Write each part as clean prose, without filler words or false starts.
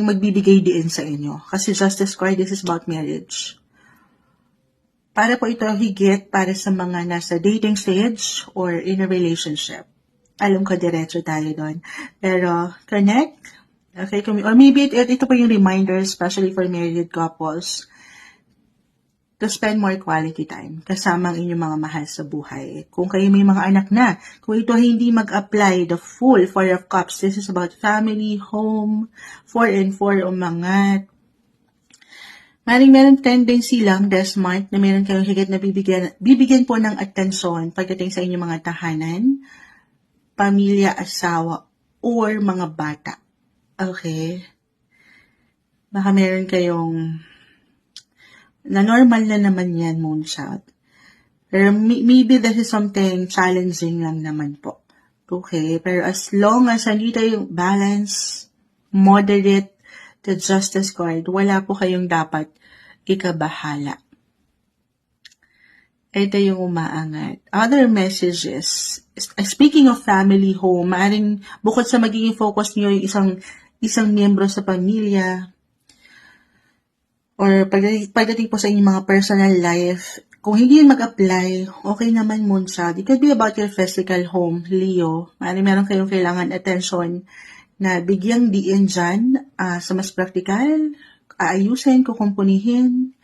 magbibigay diin sa inyo. Kasi Justice card, this is about marriage. Para po ito higit para sa mga nasa dating stage or in a relationship. Alam ko, diretso tayo doon. Pero, connect. Okay, or maybe ito po yung reminder, especially for married couples, to spend more quality time kasama ang inyong mga mahal sa buhay. Kung kayo may mga anak na, kung ito hindi mag-apply the full Four of Cups, this is about family, home, 4 and 4 umangat. Meron tendency lang, this month, na meron kayong higit na bibigyan po ng atensyon pagdating sa inyong mga tahanan, pamilya, asawa, or mga bata. Okay? Baka meron kayong na normal na naman yan, Moonshot. Pero maybe this is something challenging lang naman po. Okay? Pero as long as nandito yung balance, moderate, the Justice card, wala po kayong dapat ikabahala. Ito yung umaangat. Other messages. Speaking of family home, maaaring bukod sa magiging focus niyo yung isang miyembro sa pamilya, or pagdating po sa inyong mga personal life, kung hindi yun mag-apply, okay naman, Moonshot. It could be about your physical home, Leo. Maaaring meron kayong kailangan attention na bigyang diin dyan sa mas praktikal, aayusin, kukumpunihin,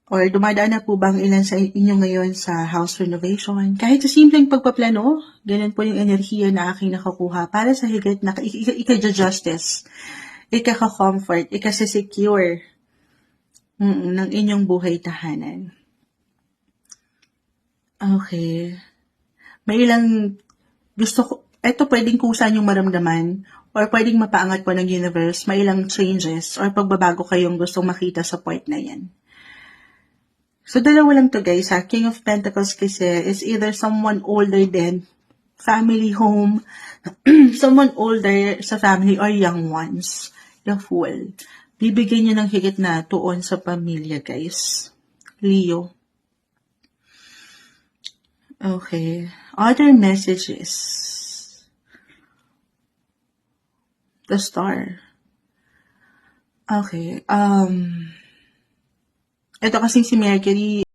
or dumadaan na po bang ilan sa inyo ngayon sa house renovation. Kahit sa simpleng pagpaplano, ganun po yung enerhiya na aking nakakuha para sa higit na ika-justice, ika-comfort, ika-secure ng inyong buhay tahanan. Okay. May ilang gusto ko, eto pwedeng kusa yung maramdaman or pwedeng mapaangat po ng universe, may ilang changes or pagbabago kayong gustong makita sa point na yan. So, dalawa lang to guys ha. King of Pentacles kasi is either someone older than family home, someone older sa family or young ones. The Fool. Bibigyan nyo ng higit na tuon sa pamilya guys. Leo. Okay. Other messages. The Star. Okay. Ito kasing si Mercury,